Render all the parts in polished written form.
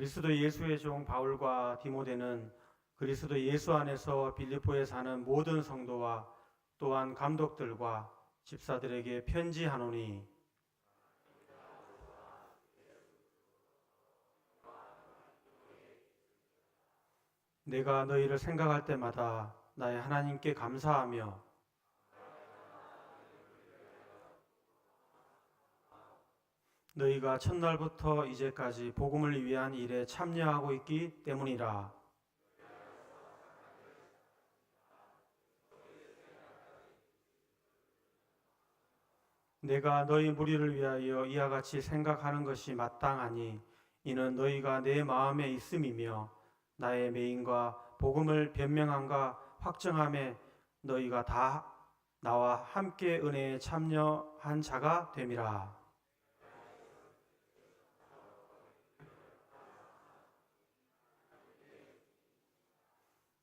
그리스도 예수의 종 바울과 디모데는 그리스도 예수 안에서 빌립보에 사는 모든 성도와 또한 감독들과 집사들에게 편지하노니, 내가 너희를 생각할 때마다 나의 하나님께 감사하며 너희가 첫날부터 이제까지 복음을 위한 일에 참여하고 있기 때문이라. 내가 너희 무리를 위하여 이와 같이 생각하는 것이 마땅하니 이는 너희가 내 마음에 있음이며 나의 메인과 복음을 변명함과 확정함에 너희가 다 나와 함께 은혜에 참여한 자가 됨이라.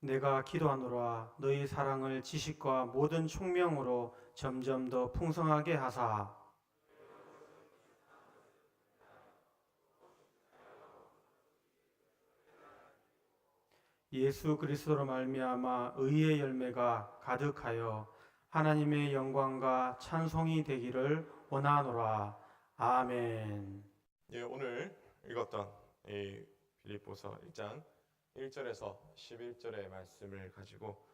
내가 기도하노라. 너희 사랑을 지식과 모든 총명으로 점점 더 풍성하게 하사 예수 그리스도로 말미암아 의의 열매가 가득하여 하나님의 영광과 찬송이 되기를 원하노라. 아멘. 예, 오늘 읽었던 이 빌립보서 1장 1절에서 11절의 말씀을 가지고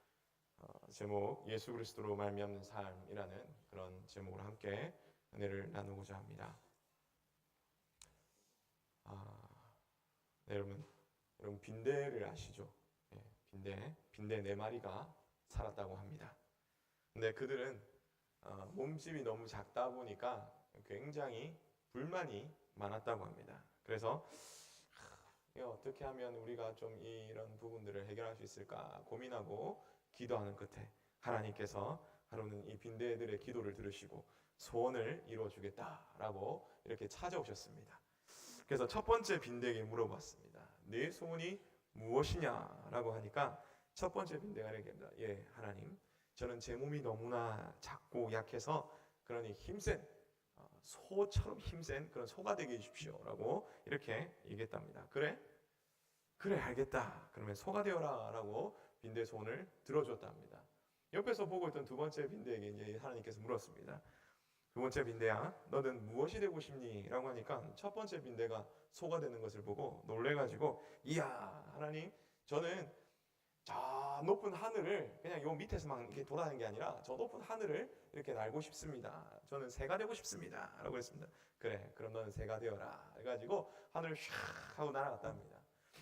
제목 예수 그리스도로 말미암는 삶이라는 그런 제목으로 함께 은혜를 나누고자 합니다. 네, 여러분 빈대를 아시죠? 빈대 4마리가 살았다고 합니다. 근데 그들은 몸집이 너무 작다 보니까 굉장히 불만이 많았다고 합니다. 그래서 어떻게 하면 우리가 좀 이런 부분들을 해결할 수 있을까 고민하고 기도하는 끝에 하나님께서 하루는 이 빈대들의 기도를 들으시고 소원을 이루어주겠다라고 이렇게 찾아오셨습니다. 그래서 첫 번째 빈대에게 물어봤습니다. 네 소원이 무엇이냐라고 하니까 첫 번째 빈대가 이렇게 합니다. 예, 하나님, 저는 제 몸이 너무나 작고 약해서 그러니 힘센 소처럼 힘센 그런 소가 되게 해주십시오라고 이렇게 얘기했답니다. 그래 알겠다. 그러면 소가 되어라 라고 빈대의 소원을 들어줬답니다. 옆에서 보고 있던 두 번째 빈대에게 이제 하나님께서 물었습니다. 두 번째 빈대야, 너는 무엇이 되고 싶니? 라고 하니까 첫 번째 빈대가 소가 되는 것을 보고 놀래가지고, 이야, 하나님, 저는 저 높은 하늘을 그냥 요 밑에서만 이렇게 돌아다니는 게 아니라 저 높은 하늘을 이렇게 날고 싶습니다. 저는 새가 되고 싶습니다. 라고 했습니다. 그래, 그럼 너는 새가 되어라. 해가지고 하늘을 샥 하고 날아갔답니다.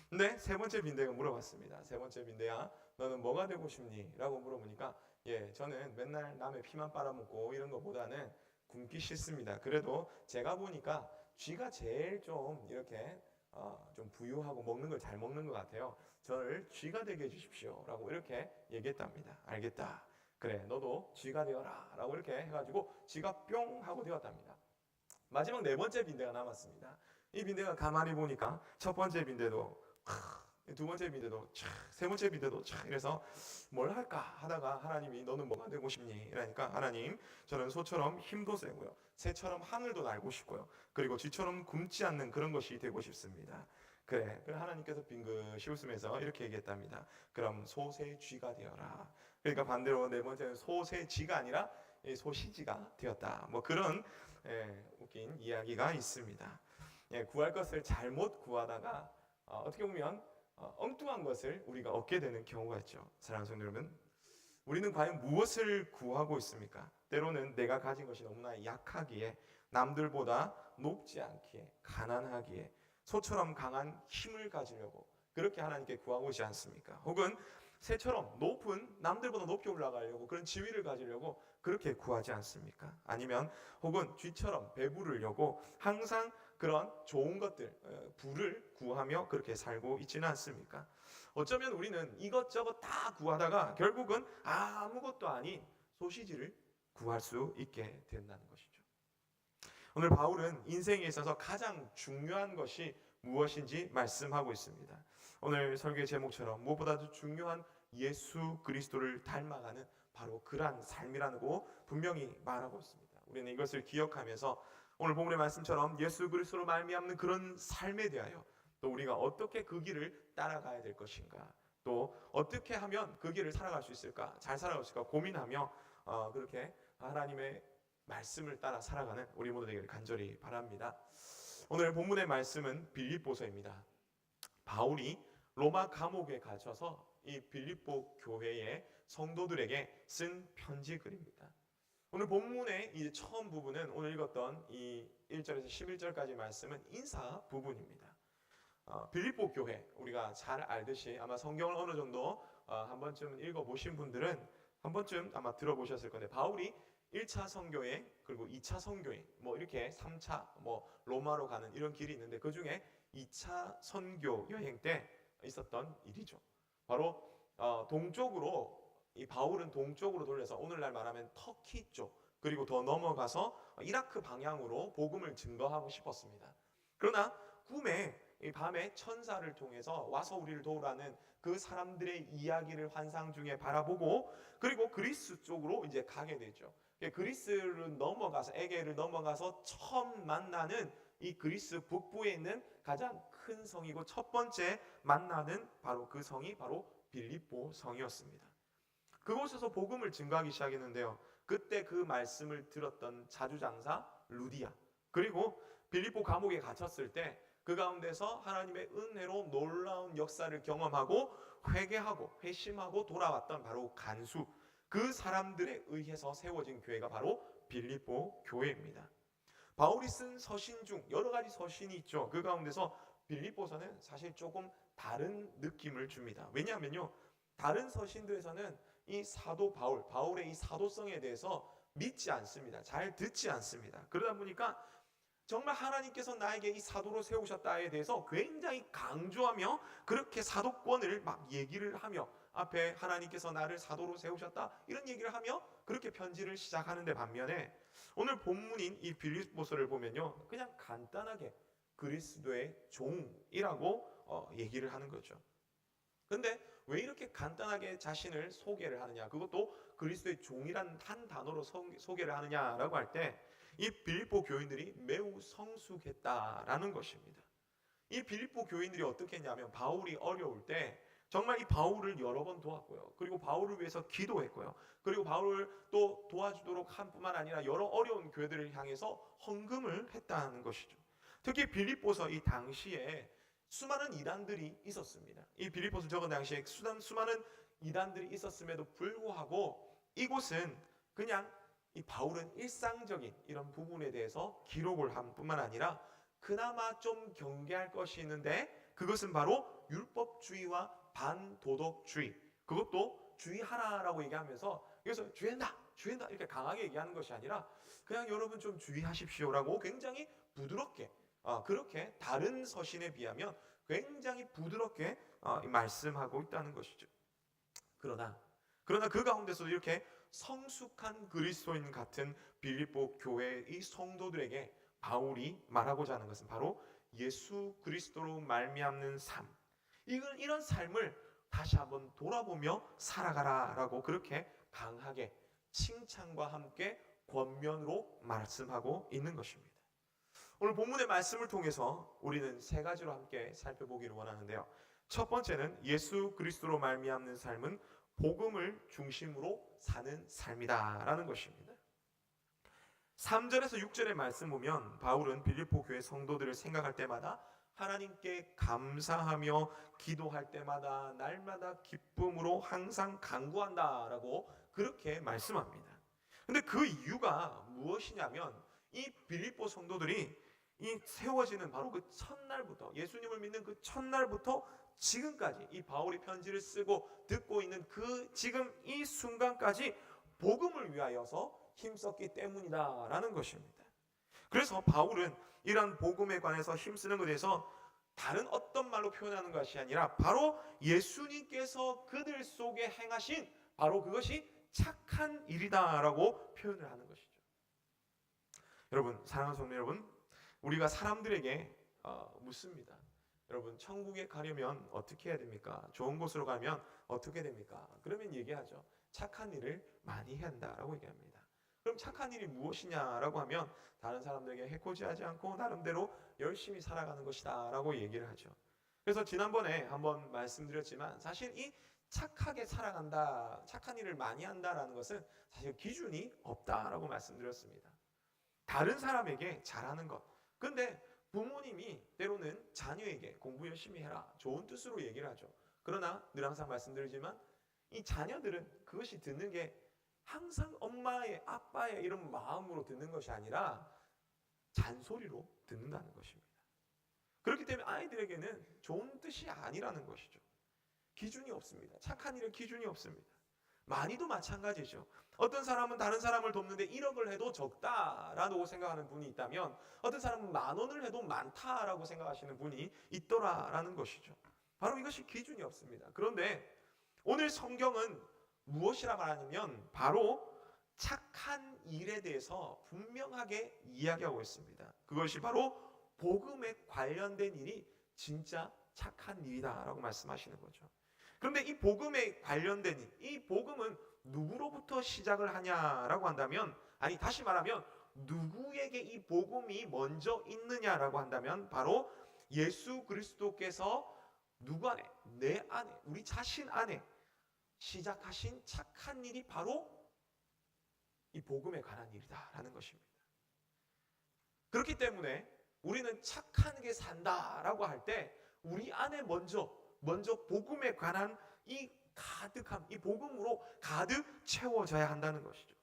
근데 세 번째 빈대가 물어봤습니다. 세 번째 빈대야, 너는 뭐가 되고 싶니? 라고 물어보니까, 예, 저는 맨날 남의 피만 빨아먹고 이런 것보다는 굶기 싫습니다. 그래도 제가 보니까 쥐가 제일 좀 이렇게 좀 부유하고 먹는 걸 잘 먹는 것 같아요. 저를 쥐가 되게 해주십시오 라고 이렇게 얘기했답니다. 알겠다. 그래, 너도 쥐가 되어라 라고 이렇게 해가지고 쥐가 뿅 하고 되었답니다. 마지막 네 번째 빈대가 남았습니다. 이 빈대가 가만히 보니까 첫 번째 빈대도 두 번째 빈대도 세 번째 빈대도 이래서 뭘 할까 하다가 하나님이 너는 뭐가 되고 싶니? 이러니까 하나님, 저는 소처럼 힘도 세고요, 새처럼 하늘도 날고 싶고요, 그리고 쥐처럼 굶지 않는 그런 것이 되고 싶습니다. 그래, 하나님께서 빙긋이 웃으면서 이렇게 얘기했답니다. 그럼 소새쥐가 되어라. 그러니까 반대로 네 번째는 소새쥐가 아니라 소시지가 되었다. 뭐 그런 웃긴 이야기가 있습니다. 구할 것을 잘못 구하다가 어떻게 보면 엉뚱한 것을 우리가 얻게 되는 경우가 있죠. 사랑하는 성도 여러분, 우리는 과연 무엇을 구하고 있습니까? 때로는 내가 가진 것이 너무나 약하기에, 남들보다 높지 않기에, 가난하기에 소처럼 강한 힘을 가지려고 그렇게 하나님께 구하고 있지 않습니까? 혹은 새처럼 높은, 남들보다 높게 올라가려고 그런 지위를 가지려고 그렇게 구하지 않습니까? 아니면 혹은 쥐처럼 배부르려고 항상 그런 좋은 것들, 부를 구하며 그렇게 살고 있지는 않습니까? 어쩌면 우리는 이것저것 다 구하다가 결국은 아무것도 아닌 소시지를 구할 수 있게 된다는 것이죠. 오늘 바울은 인생에 있어서 가장 중요한 것이 무엇인지 말씀하고 있습니다. 오늘 설교의 제목처럼 무엇보다도 중요한 예수 그리스도를 닮아가는 바로 그러한 삶이라고 분명히 말하고 있습니다. 우리는 이것을 기억하면서 오늘 본문의 말씀처럼 예수 그리스도로 말미암는 그런 삶에 대하여 또 우리가 어떻게 그 길을 따라가야 될 것인가, 또 어떻게 하면 그 길을 살아갈 수 있을까, 잘 살아갈 수 있을까 고민하며 그렇게 하나님의 말씀을 따라 살아가는 우리 모두 되기를 간절히 바랍니다. 오늘 본문의 말씀은 빌립보서입니다. 바울이 로마 감옥에 갇혀서 이 빌립보 교회의 성도들에게 쓴 편지 글입니다. 오늘 본문의 이제 처음 부분은 오늘 읽었던 이 1절에서 11절까지 말씀은 인사 부분입니다. 빌립보 교회, 우리가 잘 알듯이 아마 성경을 어느 정도 한 번쯤 읽어보신 분들은 한 번쯤 아마 들어보셨을 건데, 바울이 1차 선교행 그리고 2차 선교행 뭐 이렇게 3차 뭐 로마로 가는 이런 길이 있는데, 그 중에 2차 선교 여행 때 있었던 일이죠. 바로 동쪽으로, 이 바울은 동쪽으로 돌려서 오늘날 말하면 터키 쪽, 그리고 더 넘어가서 이라크 방향으로 복음을 증거하고 싶었습니다. 그러나 꿈에 이 밤에 천사를 통해서 와서 우리를 도우라는 그 사람들의 이야기를 환상 중에 바라보고, 그리고 그리스 쪽으로 이제 가게 되죠. 그리스를 넘어가서, 에게를 넘어가서 처음 만나는 이 그리스 북부에 있는 가장 큰 성이고 첫 번째 만나는 바로 그 성이 바로 빌립보 성이었습니다. 그곳에서 복음을 증거하기 시작했는데요. 그때 그 말씀을 들었던 자주장사 루디아, 그리고 빌립보 감옥에 갇혔을 때 그 가운데서 하나님의 은혜로 놀라운 역사를 경험하고 회개하고 회심하고 돌아왔던 바로 간수, 그 사람들에 의해서 세워진 교회가 바로 빌립보 교회입니다. 바울이 쓴 서신 중 여러 가지 서신이 있죠. 그 가운데서 빌립보서는 사실 조금 다른 느낌을 줍니다. 왜냐하면요, 다른 서신들에서는 이 사도 바울의 이 사도성에 대해서 믿지 않습니다. 잘 듣지 않습니다. 그러다 보니까 정말 하나님께서 나에게 이 사도로 세우셨다에 대해서 굉장히 강조하며 그렇게 사도권을 막 얘기를 하며, 앞에 하나님께서 나를 사도로 세우셨다 이런 얘기를 하며 그렇게 편지를 시작하는데, 반면에 오늘 본문인 이 빌립보서를 보면요, 그냥 간단하게 그리스도의 종이라고 얘기를 하는 거죠. 근데 왜 이렇게 간단하게 자신을 소개를 하느냐, 그것도 그리스도의 종이란 한 단어로 소개를 하느냐라고 할 때, 이 빌립보 교인들이 매우 성숙했다라는 것입니다. 이 빌립보 교인들이 어떻게 했냐면, 바울이 어려울 때 정말 이 바울을 여러 번 도왔고요. 그리고 바울을 위해서 기도했고요. 그리고 바울을 또 도와주도록 한 뿐만 아니라 여러 어려운 교회들을 향해서 헌금을 했다는 것이죠. 특히 빌립보서 이 당시에 수많은 이단들이 있었습니다. 이 빌립보서 적은 당시에 수많은 이단들이 있었음에도 불구하고 이곳은 그냥 이 바울은 일상적인 이런 부분에 대해서 기록을 한 뿐만 아니라 그나마 좀 경계할 것이 있는데, 그것은 바로 율법주의와 반도덕주의, 그것도 주의하라라고 얘기하면서 여기서 주의한다 이렇게 강하게 얘기하는 것이 아니라 그냥 여러분 좀 주의하십시오라고 굉장히 부드럽게, 그렇게 다른 서신에 비하면 굉장히 부드럽게 말씀하고 있다는 것이죠. 그러나 그 가운데서 이렇게 성숙한 그리스도인 같은 빌립보 교회의 성도들에게 바울이 말하고자 하는 것은 바로 예수 그리스도로 말미암는 삶, 이런 삶을 다시 한번 돌아보며 살아가라라고 그렇게 강하게 칭찬과 함께 권면으로 말씀하고 있는 것입니다. 오늘 본문의 말씀을 통해서 우리는 세 가지로 함께 살펴보기를 원하는데요. 첫 번째는 예수 그리스도로 말미암는 삶은 복음을 중심으로 사는 삶이다라는 것입니다. 3절에서 6절의 말씀 보면 바울은 빌립보 교회 성도들을 생각할 때마다 하나님께 감사하며 기도할 때마다 날마다 기쁨으로 항상 간구한다라고 그렇게 말씀합니다. 근데 그 이유가 무엇이냐면, 이 빌립보 성도들이 이 세워지는 바로 그 첫날부터, 예수님을 믿는 그 첫날부터 지금까지 이 바울이 편지를 쓰고 듣고 있는 그 지금 이 순간까지 복음을 위하여서 힘썼기 때문이다라는 것입니다. 그래서 바울은 이러한 복음에 관해서 힘쓰는 것에 대해서 다른 어떤 말로 표현하는 것이 아니라 바로 예수님께서 그들 속에 행하신 바로 그것이 착한 일이다라고 표현을 하는 것이죠. 여러분, 사랑하는 성도 여러분, 우리가 사람들에게 묻습니다. 여러분, 천국에 가려면 어떻게 해야 됩니까? 좋은 곳으로 가면 어떻게 됩니까? 그러면 얘기하죠. 착한 일을 많이 해야 한다라고 얘기합니다. 그럼 착한 일이 무엇이냐라고 하면 다른 사람들에게 해코지하지 않고 나름대로 열심히 살아가는 것이다 라고 얘기를 하죠. 그래서 지난번에 한번 말씀드렸지만 사실 이 착하게 살아간다, 착한 일을 많이 한다라는 것은 사실 기준이 없다라고 말씀드렸습니다. 다른 사람에게 잘하는 것. 근데 부모님이 때로는 자녀에게 공부 열심히 해라, 좋은 뜻으로 얘기를 하죠. 그러나 늘 항상 말씀드리지만 이 자녀들은 그것이 듣는 게 항상 엄마의, 아빠의 이런 마음으로 듣는 것이 아니라 잔소리로 듣는다는 것입니다. 그렇기 때문에 아이들에게는 좋은 뜻이 아니라는 것이죠. 기준이 없습니다. 착한 일은 기준이 없습니다. 많이도 마찬가지죠. 어떤 사람은 다른 사람을 돕는데 1억을 해도 적다라고 생각하는 분이 있다면 어떤 사람은 10,000원을 해도 많다라고 생각하시는 분이 있더라라는 것이죠. 바로 이것이 기준이 없습니다. 그런데 오늘 성경은 무엇이라 말하냐면 바로 착한 일에 대해서 분명하게 이야기하고 있습니다. 그것이 바로 복음에 관련된 일이 진짜 착한 일이다라고 말씀하시는 거죠. 그런데 이 복음에 관련된 일, 이 복음은 누구로부터 시작을 하냐라고 한다면, 아니 다시 말하면 누구에게 이 복음이 먼저 있느냐라고 한다면 바로 예수 그리스도께서 누구 안에? 내 안에, 우리 자신 안에 시작하신 착한 일이 바로 이 복음에 관한 일이다라는 것입니다. 그렇기 때문에 우리는 착하게 산다라고 할 때 우리 안에 먼저 복음에 관한 이 가득함, 이 복음으로 가득 채워져야 한다는 것이죠.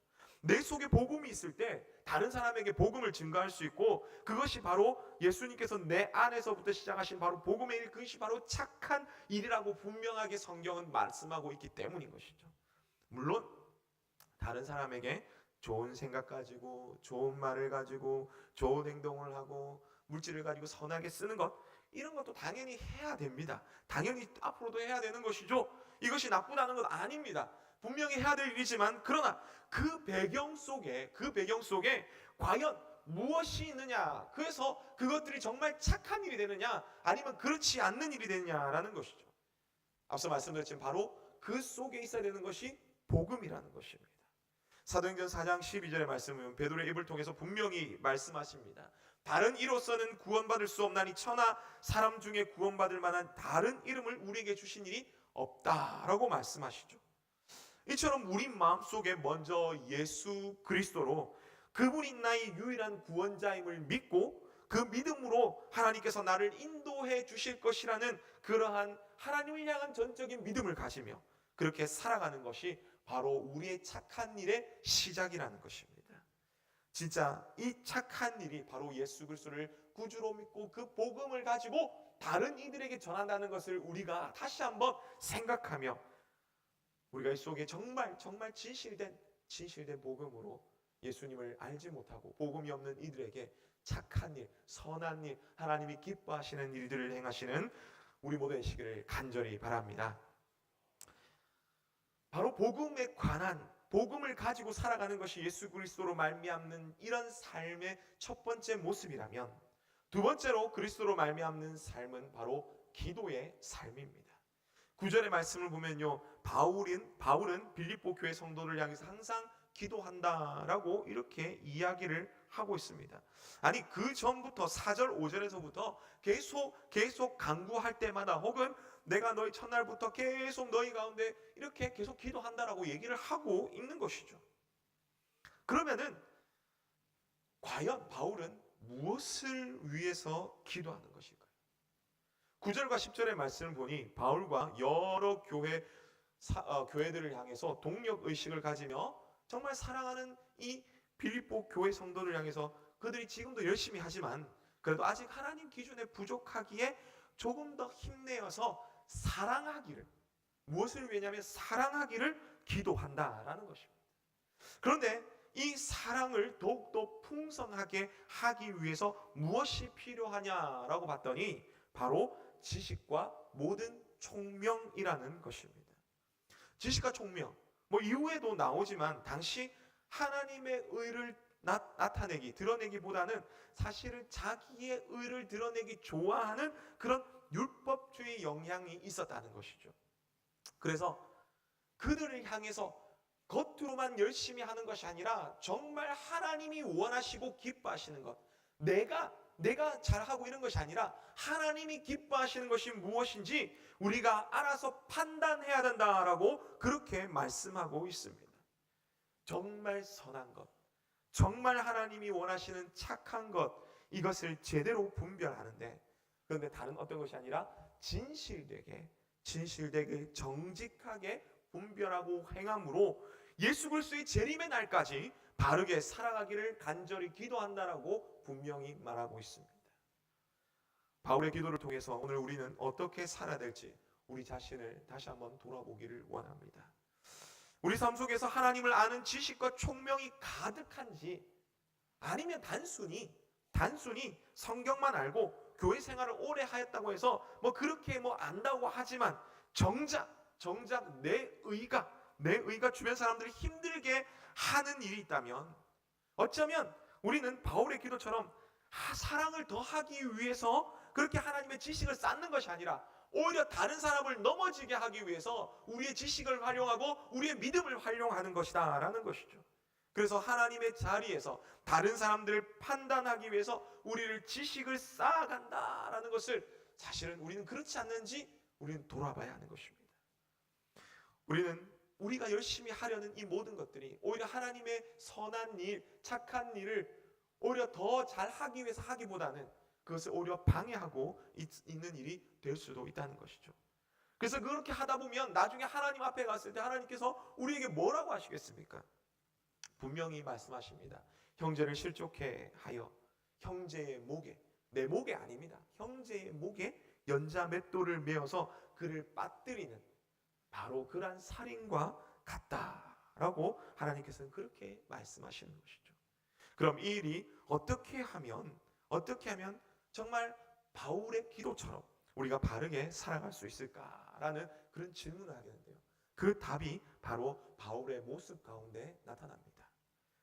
내 속에 복음이 있을 때 다른 사람에게 복음을 증거할 수 있고, 그것이 바로 예수님께서 내 안에서부터 시작하신 바로 복음의 일, 그것이 바로 착한 일이라고 분명하게 성경은 말씀하고 있기 때문인 것이죠. 물론 다른 사람에게 좋은 생각 가지고, 좋은 말을 가지고, 좋은 행동을 하고, 물질을 가지고 선하게 쓰는 것, 이런 것도 당연히 해야 됩니다. 당연히 앞으로도 해야 되는 것이죠. 이것이 나쁘다는 건 아닙니다. 분명히 해야 될 일이지만, 그러나 그 배경 속에 과연 무엇이 있느냐, 그래서 그것들이 정말 착한 일이 되느냐 아니면 그렇지 않는 일이 되느냐라는 것이죠. 앞서 말씀드렸지만 바로 그 속에 있어야 되는 것이 복음이라는 것입니다. 사도행전 4장 12절의 말씀은 베드로의 입을 통해서 분명히 말씀하십니다. 다른 이로서는 구원받을 수 없나니 천하 사람 중에 구원받을 만한 다른 이름을 우리에게 주신 일이 없다라고 말씀하시죠. 이처럼 우리 마음속에 먼저 예수 그리스도로 그분이 나의 유일한 구원자임을 믿고 그 믿음으로 하나님께서 나를 인도해 주실 것이라는 그러한 하나님을 향한 전적인 믿음을 가지며 그렇게 살아가는 것이 바로 우리의 착한 일의 시작이라는 것입니다. 진짜 이 착한 일이 바로 예수 그리스도를 구주로 믿고 그 복음을 가지고 다른 이들에게 전한다는 것을 우리가 다시 한번 생각하며 우리가 이 속에 정말 진실된 복음으로 예수님을 알지 못하고 복음이 없는 이들에게 착한 일, 선한 일, 하나님이 기뻐하시는 일들을 행하시는 우리 모두 되시기를 간절히 바랍니다. 바로 복음에 관한, 복음을 가지고 살아가는 것이 예수 그리스도로 말미암는 이런 삶의 첫 번째 모습이라면, 두 번째로 그리스도로 말미암는 삶은 바로 기도의 삶입니다. 9절의 말씀을 보면요, 바울은 빌립보 교회 성도를 향해서 항상 기도한다라고 이렇게 이야기를 하고 있습니다. 아니 그 전부터 4절 5절에서부터 계속 간구할 때마다, 혹은 내가 너희 첫날부터 계속 너희 가운데 이렇게 계속 기도한다라고 얘기를 하고 있는 것이죠. 그러면은 과연 바울은 무엇을 위해서 기도하는 것일까요? 9절과 10절의 말씀을 보니 바울과 여러 교회들을 향해서 동력의식을 가지며 정말 사랑하는 이 빌립보 교회 성도를 향해서 그들이 지금도 열심히 하지만 그래도 아직 하나님 기준에 부족하기에 조금 더 힘내어서 사랑하기를, 무엇을 위하냐면 사랑하기를 기도한다라는 것입니다. 그런데 이 사랑을 더욱더 풍성하게 하기 위해서 무엇이 필요하냐라고 봤더니 바로 지식과 모든 총명이라는 것입니다. 지식과 총명, 이후에도 나오지만 당시 하나님의 의를 나타내기, 드러내기보다는 사실은 자기의 의를 드러내기 좋아하는 그런 율법주의 영향이 있었다는 것이죠. 그래서 그들을 향해서 겉으로만 열심히 하는 것이 아니라 정말 하나님이 원하시고 기뻐하시는 것, 내가 내가 잘하고 이런 것이 아니라 하나님이 기뻐하시는 것이 무엇인지 우리가 알아서 판단해야 된다라고 그렇게 말씀하고 있습니다. 정말 선한 것, 정말 하나님이 원하시는 착한 것, 이것을 제대로 분별하는데, 그런데 다른 어떤 것이 아니라 진실되게 정직하게 분별하고 행함으로 예수 그리스도의 재림의 날까지 바르게 살아가기를 간절히 기도한다라고 분명히 말하고 있습니다. 바울의 기도를 통해서 오늘 우리는 어떻게 살아야 될지 우리 자신을 다시 한번 돌아보기를 원합니다. 우리 삶 속에서 하나님을 아는 지식과 총명이 가득한지, 아니면 단순히 성경만 알고 교회 생활을 오래 하였다고 해서 그렇게 안다고 하지만 정작 내 의가 주변 사람들이 힘들게 하는 일이 있다면, 어쩌면 우리는 바울의 기도처럼 사랑을 더하기 위해서 그렇게 하나님의 지식을 쌓는 것이 아니라 오히려 다른 사람을 넘어지게 하기 위해서 우리의 지식을 활용하고 우리의 믿음을 활용하는 것이다 라는 것이죠. 그래서 하나님의 자리에서 다른 사람들을 판단하기 위해서 우리를 지식을 쌓아간다라는 것을, 사실은 우리는 그렇지 않는지 우리는 돌아봐야 하는 것입니다. 우리가 열심히 하려는 이 모든 것들이 오히려 하나님의 선한 일, 착한 일을 오히려 더 잘하기 위해서 하기보다는 그것을 오히려 방해하고 있는 일이 될 수도 있다는 것이죠. 그래서 그렇게 하다 보면 나중에 하나님 앞에 갔을 때 하나님께서 우리에게 뭐라고 하시겠습니까? 분명히 말씀하십니다. 형제를 실족해 하여 형제의 목에, 내 목에 아닙니다, 형제의 목에 연자 맷돌을 메어서 그를 빠뜨리는 바로 그러한 살인과 같다라고 하나님께서는 그렇게 말씀하시는 것이죠. 그럼 이 일이 어떻게 하면 정말 바울의 기도처럼 우리가 바르게 살아갈 수 있을까라는 그런 질문을 하게 되는데요. 그 답이 바로 바울의 모습 가운데 나타납니다.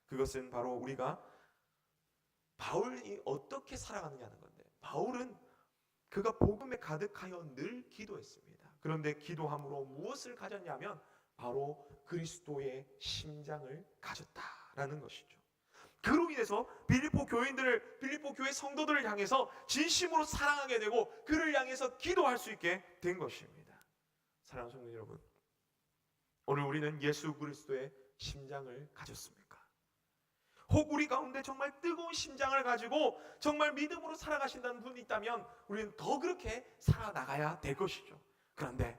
그것은 바로 우리가 바울이 어떻게 살아가느냐는 건데, 바울은 그가 복음에 가득하여 늘 기도했습니다. 그런데 기도함으로 무엇을 가졌냐면 바로 그리스도의 심장을 가졌다라는 것이죠. 그로 인해서 빌립보 교회 성도들을 향해서 진심으로 사랑하게 되고 그를 향해서 기도할 수 있게 된 것입니다. 사랑하는 성도 여러분, 오늘 우리는 예수 그리스도의 심장을 가졌습니까? 혹 우리 가운데 정말 뜨거운 심장을 가지고 정말 믿음으로 살아가신다는 분이 있다면 우리는 더 그렇게 살아나가야 될 것이죠. 그런데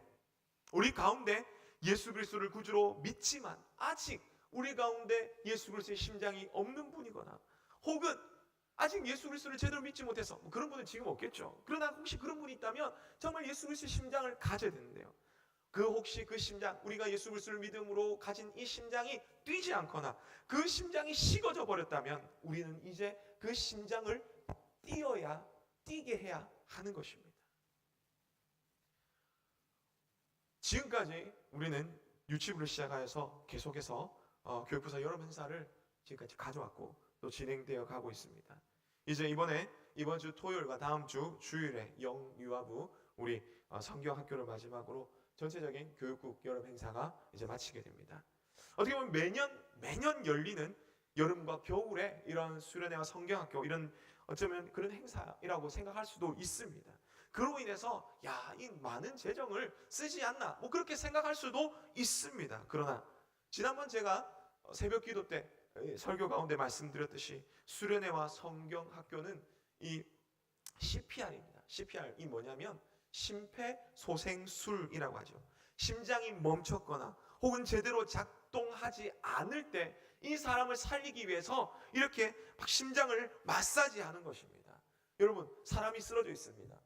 우리 가운데 예수 그리스도를 구주로 믿지만 아직 우리 가운데 예수 그리스도의 심장이 없는 분이거나, 혹은 아직 예수 그리스도를 제대로 믿지 못해서, 그런 분은 지금 없겠죠. 그러나 혹시 그런 분이 있다면 정말 예수 그리스도의 심장을 가져야 되는데요. 혹시 그 심장, 우리가 예수 그리스도를 믿음으로 가진 이 심장이 뛰지 않거나 그 심장이 식어져 버렸다면 우리는 이제 그 심장을 뛰게 해야 하는 것입니다. 지금까지 우리는 유치부를 시작하여서 계속해서 교육부서 여러 행사를 지금까지 가져왔고 또 진행되어 가고 있습니다. 이제 이번 주 토요일과 다음 주 주일에 영유아부 우리 성경학교를 마지막으로 전체적인 교육국 여러 행사가 이제 마치게 됩니다. 어떻게 보면 매년 열리는 여름과 겨울에 이런 수련회와 성경학교, 이런 어쩌면 그런 행사이라고 생각할 수도 있습니다. 그로 인해서 이 많은 재정을 쓰지 않나 그렇게 생각할 수도 있습니다. 그러나 지난번 제가 새벽 기도 때 설교 가운데 말씀드렸듯이 수련회와 성경학교는 이 CPR입니다. CPR이 뭐냐면 심폐소생술이라고 하죠. 심장이 멈췄거나 혹은 제대로 작동하지 않을 때 이 사람을 살리기 위해서 이렇게 심장을 마사지하는 것입니다. 여러분, 사람이 쓰러져 있습니다.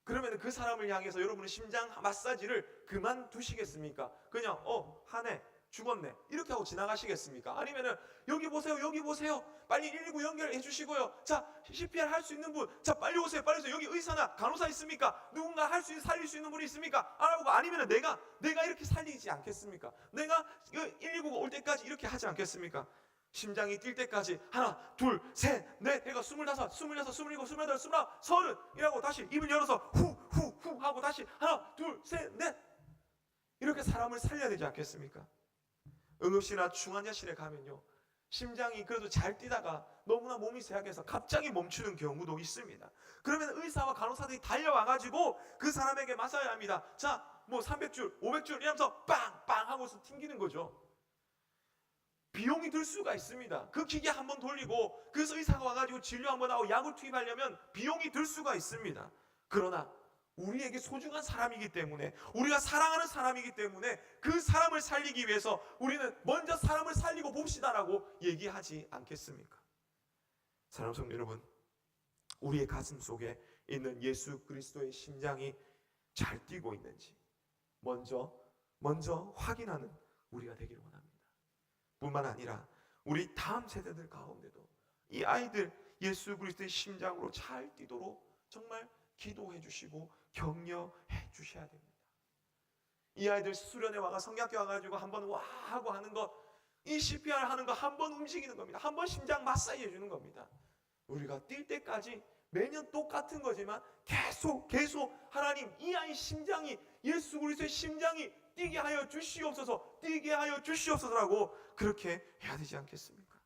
그러면 그 사람을 향해서 여러분은 심장 마사지를 그만두시겠습니까? 그냥 하네, 죽었네 이렇게 하고 지나가시겠습니까? 아니면은 여기 보세요 빨리 119 연결해 주시고요. 자, CPR 할 수 있는 분, 자 빨리 오세요. 여기 의사나 간호사 있습니까? 누군가 살릴 수 있는 분이 있습니까? 알아보고, 아니면은 내가 이렇게 살리지 않겠습니까? 내가 119가 올 때까지 이렇게 하지 않겠습니까? 심장이 뛸 때까지 하나, 둘, 셋, 넷 해가 25, 26, 27, 28, 29, 30 이라고 다시 입을 열어서 후 하고 다시 하나, 둘, 셋, 넷 이렇게 사람을 살려야 되지 않겠습니까? 응급실이나 중환자실에 가면요, 심장이 그래도 잘 뛰다가 너무나 몸이 쇠약해서 갑자기 멈추는 경우도 있습니다. 그러면 의사와 간호사들이 달려와가지고 그 사람에게 맞아야 합니다. 자, 뭐 300줄, 500줄 이러면서 빵빵 하고서 튕기는 거죠. 비용이 들 수가 있습니다. 그 기계 한번 돌리고 그래서 의사가 와가지고 진료 한번 하고 약을 투입하려면 비용이 들 수가 있습니다. 그러나 우리에게 소중한 사람이기 때문에, 우리가 사랑하는 사람이기 때문에 그 사람을 살리기 위해서 우리는 먼저 사람을 살리고 봅시다라고 얘기하지 않겠습니까? 사랑하는 성도 여러분, 우리의 가슴 속에 있는 예수 그리스도의 심장이 잘 뛰고 있는지 먼저 확인하는 우리가 되기를 원합니다. 뿐만 아니라 우리 다음 세대들 가운데도 이 아이들 예수 그리스도의 심장으로 잘 뛰도록 정말 기도해 주시고 격려해 주셔야 됩니다. 이 아이들 수련회 와가 성경학교 와가지고 한번 와 하고 하는 것, 이 CPR 하는 거 한 번 움직이는 겁니다. 한 번 심장 마사지 해주는 겁니다. 우리가 뛸 때까지 매년 똑같은 거지만 계속 하나님 이 아이 심장이, 예수 그리스도의 심장이 뛰게 하여 주시옵소서, 뛰게 하여 주시옵소서라고 그렇게 해야 되지 않겠습니까?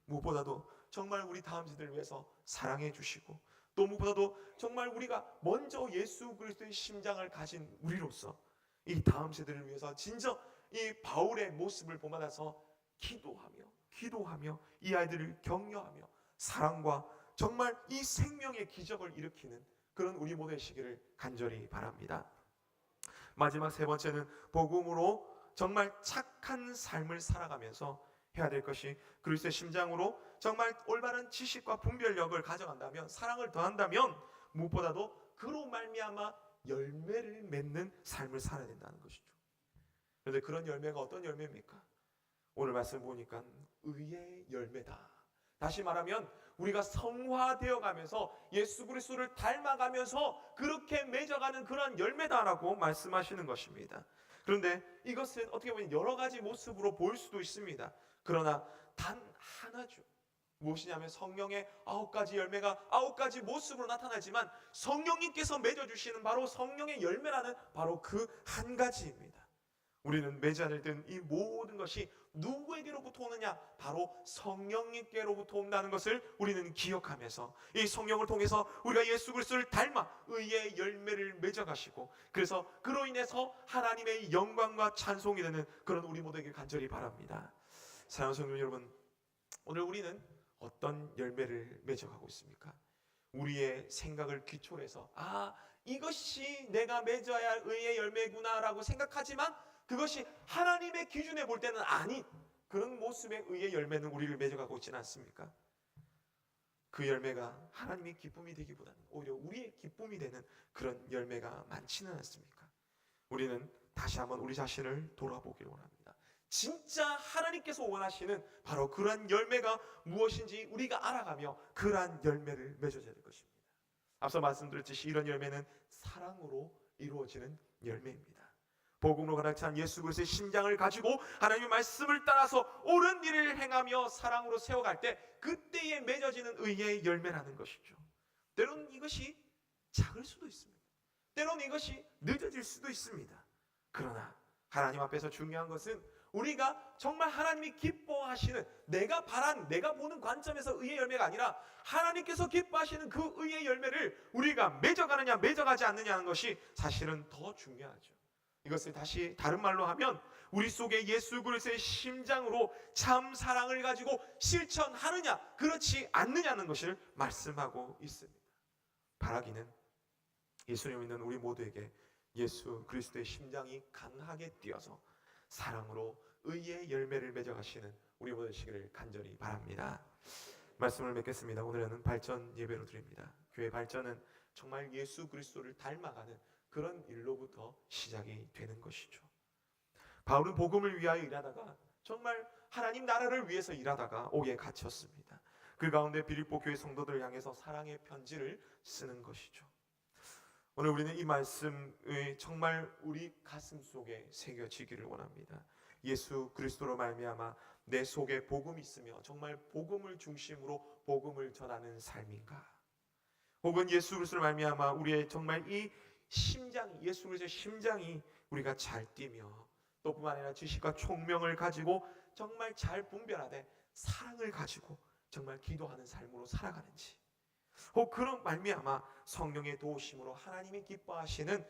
무엇보다도 정말 우리 다음 세대를 위해서 사랑해 주시고, 또 무엇보다도 정말 우리가 먼저 예수 그리스도의 심장을 가진 우리로서 이 다음 세대를 위해서 진짜 이 바울의 모습을 본받아서 기도하며 이 아이들을 격려하며 사랑과 정말 이 생명의 기적을 일으키는 그런 우리 모두의 시기를 간절히 바랍니다. 마지막 세 번째는 복음으로 정말 착한 삶을 살아가면서 해야 될 것이, 그리스도의 심장으로 정말 올바른 지식과 분별력을 가져간다면, 사랑을 더한다면 무엇보다도 그로 말미암아 열매를 맺는 삶을 살아야 된다는 것이죠. 그런데 그런 열매가 어떤 열매입니까? 오늘 말씀 보니까 의의 열매다. 다시 말하면 우리가 성화되어 가면서 예수 그리스도를 닮아가면서 그렇게 맺어가는 그런 열매다라고 말씀하시는 것입니다. 그런데 이것은 어떻게 보면 여러 가지 모습으로 보일 수도 있습니다. 그러나 단 하나죠. 무엇이냐면 성령의 9가지 열매가 9가지 모습으로 나타나지만 성령님께서 맺어주시는 바로 성령의 열매라는 바로 그 한 가지입니다. 우리는 맺어야 될 이 모든 것이 누구에게로부터 오느냐? 바로 성령님께로부터 온다는 것을 우리는 기억하면서 이 성령을 통해서 우리가 예수 그리스도를 닮아 의의 열매를 맺어가시고, 그래서 그로 인해서 하나님의 영광과 찬송이 되는 그런 우리 모두에게 간절히 바랍니다. 사랑하는 성도 여러분, 오늘 우리는 어떤 열매를 맺어가고 있습니까? 우리의 생각을 기초로 해서 이것이 내가 맺어야 할 의의 열매구나라고 생각하지만 그것이 하나님의 기준에 볼 때는 아닌 그런 모습의 의의 열매는 우리를 맺어가고 있지는 않습니까? 그 열매가 하나님의 기쁨이 되기보다는 오히려 우리의 기쁨이 되는 그런 열매가 많지는 않습니까? 우리는 다시 한번 우리 자신을 돌아보기를 원합니다. 진짜 하나님께서 원하시는 바로 그러한 열매가 무엇인지 우리가 알아가며 그러한 열매를 맺어야 될 것입니다. 앞서 말씀드렸듯이 이런 열매는 사랑으로 이루어지는 열매입니다. 복음으로 가득 찬 예수 그리스도의 심장을 가지고 하나님의 말씀을 따라서 옳은 일을 행하며 사랑으로 세워갈 때 그때에 맺어지는 의의 열매라는 것이죠. 때로는 이것이 작을 수도 있습니다. 때로는 이것이 늦어질 수도 있습니다. 그러나 하나님 앞에서 중요한 것은 우리가 정말 하나님이 기뻐하시는, 내가 바란, 내가 보는 관점에서 의의 열매가 아니라 하나님께서 기뻐하시는 그 의의 열매를 우리가 맺어가느냐 맺어가지 않느냐는 것이 사실은 더 중요하죠. 이것을 다시 다른 말로 하면 우리 속에 예수 그리스도의 심장으로 참 사랑을 가지고 실천하느냐 그렇지 않느냐는 것을 말씀하고 있습니다. 바라기는 예수님 믿는 우리 모두에게 예수 그리스도의 심장이 강하게 뛰어서 사랑으로 의의 열매를 맺어가시는 우리 모두 되시기를 간절히 바랍니다. 말씀을 맺겠습니다. 오늘은 발전 예배로 드립니다. 교회 발전은 정말 예수 그리스도를 닮아가는 그런 일로부터 시작이 되는 것이죠. 바울은 복음을 위하여 일하다가 정말 하나님 나라를 위해서 일하다가 옥에 갇혔습니다. 그 가운데 빌립보 교회 성도들을 향해서 사랑의 편지를 쓰는 것이죠. 오늘 우리는 이 말씀이 정말 우리 가슴 속에 새겨지기를 원합니다. 예수 그리스도로 말미암아 내 속에 복음이 있으며 정말 복음을 중심으로 복음을 전하는 삶인가? 혹은 예수 그리스도로 말미암아 우리의 정말 이 심장이, 예수 그리스도의 심장이 우리가 잘 뛰며 또 뿐만 아니라 지식과 총명을 가지고 정말 잘 분별하되 사랑을 가지고 정말 기도하는 삶으로 살아가는지, 혹 그런 말미암아 성령의 도우심으로 하나님이 기뻐하시는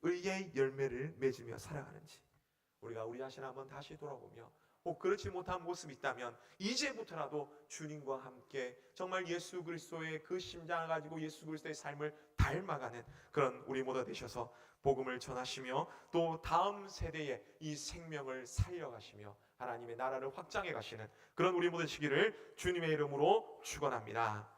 의의 열매를 맺으며 살아가는지, 우리가 우리 자신을 한번 다시 돌아보며 혹 그렇지 못한 모습이 있다면 이제부터라도 주님과 함께 정말 예수 그리스도의 그 심장을 가지고 예수 그리스도의 삶을 닮아가는 그런 우리 모두 되셔서 복음을 전하시며 또 다음 세대에 이 생명을 살려가시며 하나님의 나라를 확장해 가시는 그런 우리 모두 되시기를 주님의 이름으로 축원합니다.